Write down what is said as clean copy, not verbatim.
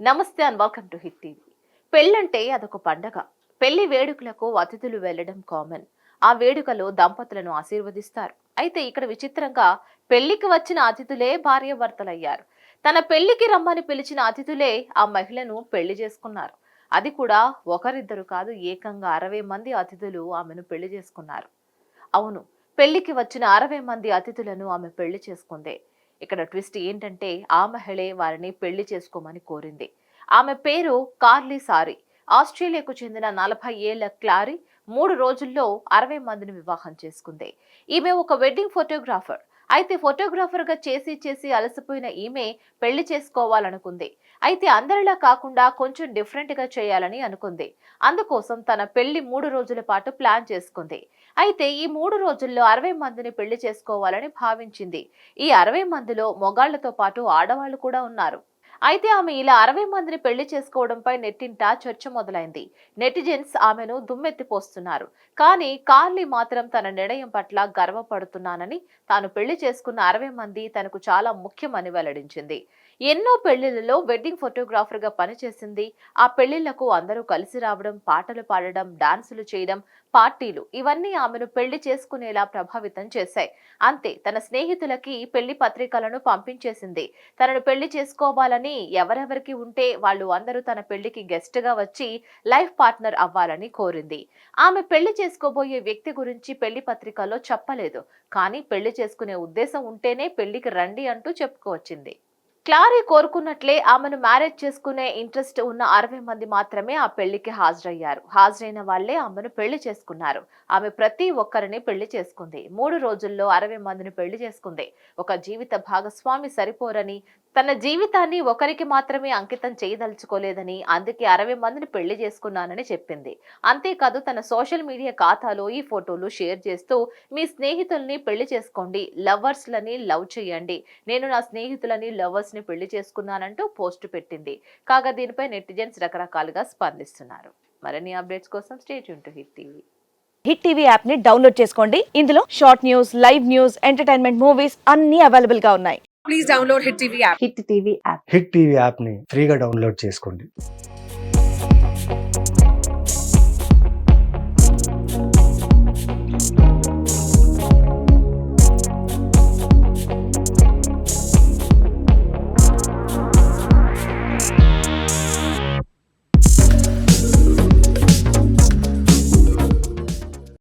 నమస్తే and welcome to hit TV. పెళ్ళంటే అదొక పండగ. పెళ్లి వేడుకలకు అతిథులు వెళ్లడం కామన్. ఆ వేడుకలో దంపతులను ఆశీర్వదిస్తారు. అయితే ఇక్కడ విచిత్రంగా పెళ్లికి వచ్చిన అతిథులే భార్యాభర్తలయ్యారు. తన పెళ్లికి రమ్మని పిలిచిన అతిథులే ఆ మహిళను పెళ్లి చేసుకున్నారు. అది కూడా ఒకరిద్దరు కాదు, ఏకంగా 60 మంది అతిథులు ఆమెను పెళ్లి చేసుకున్నారు. అవును, పెళ్లికి వచ్చిన 60 మంది అతిథులను ఆమె పెళ్లి చేసుకుంది. ఇక్కడ ట్విస్ట్ ఏంటంటే ఆ మహిళే వారిని పెళ్లి చేసుకోమని కోరింది. ఆమె పేరు కార్లీ సారీ. ఆస్ట్రేలియాకు చెందిన 40 ఏళ్ల క్లారీ 3 రోజుల్లో 60 మందిని వివాహం చేసుకుంది. ఈమె ఒక వెడ్డింగ్ ఫోటోగ్రాఫర్. అయితే ఫోటోగ్రాఫర్ గా చేసి చేసి అలసిపోయిన ఈమె పెళ్లి చేసుకోవాలనుకుంది. అయితే అందరిలా కాకుండా కొంచెం డిఫరెంట్ గా చేయాలని అనుకుంది. అందుకోసం తన పెళ్లి 3 రోజుల పాటు ప్లాన్ చేసుకుంది. అయితే ఈ 3 రోజుల్లో 60 మందిని పెళ్లి చేసుకోవాలని భావించింది. ఈ 60 మందిలో మొగాళ్లతో పాటు ఆడవాళ్లు కూడా ఉన్నారు. అయితే ఆమె ఇలా 60 మందిని పెళ్లి చేసుకోవడంపై నెట్టింట చర్చ మొదలైంది. నెటిజన్స్ ఆమెను దుమ్మెత్తిపోస్తున్నారు. కానీ కార్లీ మాత్రం తన నిర్ణయం పట్ల గర్వపడుతున్నానని, తాను పెళ్లి చేసుకున్న 60 మంది తనకు చాలా ముఖ్యమని వెల్లడించింది. ఎన్నో పెళ్లిళ్లలో వెడ్డింగ్ ఫోటోగ్రాఫర్ గా పనిచేసింది. ఆ పెళ్లిళ్లకు అందరూ కలిసి రావడం, పాటలు పాడడం, డాన్సులు చేయడం, పార్టీలు ఇవన్నీ ఆమెను పెళ్లి చేసుకునేలా ప్రభావితం చేశాయి. అంతే, తన స్నేహితులకి పెళ్లి పత్రికలను పంపించేసింది. తనను పెళ్లి చేసుకోవాలని ఎవరెవరికి ఉంటే వాళ్ళు అందరూ తన పెళ్లికి గెస్ట్ గా వచ్చి లైఫ్ పార్ట్నర్ అవ్వాలని కోరింది. ఆమె పెళ్లి చేసుకోబోయే వ్యక్తి గురించి పెళ్లి పత్రికల్లో చెప్పలేదు. కానీ పెళ్లి చేసుకునే ఉద్దేశం ఉంటేనే పెళ్లికి రండి అంటూ చెప్పుకొచ్చింది. క్లారీ కోరుకున్నట్లే ఆమెను మ్యారేజ్ చేసుకునే ఇంట్రెస్ట్ ఉన్న 60 మంది మాత్రమే ఆ పెళ్లికి హాజరయ్యారు. హాజరైన వాళ్లే ఆమెను పెళ్లి చేసుకున్నారు. ఆమె ప్రతి ఒక్కరిని పెళ్లి చేసుకుంది. 3 రోజుల్లో 60 మందిని పెళ్లి చేసుకుంది. ఒక జీవిత భాగస్వామి సరిపోరని, తన జీవితాన్ని ఒకరికి మాత్రమే అంకితం చేయదలుచుకోలేదని, అందుకే 60 మందిని పెళ్లి చేసుకున్నానని చెప్పింది. అంతేకాదు, తన సోషల్ మీడియా ఖాతాలో ఈ ఫోటోలు షేర్ చేస్తూ, మీ స్నేహితుల్ని పెళ్లి చేసుకోండి, లవర్స్ లని లవ్ చేయండి, నేను నా స్నేహితులని లవర్స్ ని పెళ్లి చేసుకున్నానంటూ పోస్ట్ పెట్టింది. కాగా దీనిపై నెటిజన్స్ రకరకాలుగా స్పందిస్తున్నారు. మరిన్ని అప్డేట్స్ కోసం stay tune to hit TV. Hit TV app ని డౌన్లోడ్ చేసుకోండి. ఇందులో short news, live news, entertainment movies అన్ని అవైలబుల్ గా ఉన్నాయి. Please download Hit TV app. Hit TV app. Hit TV యాప్ని ఫ్రీగా డౌన్లోడ్ చేసుకోండి.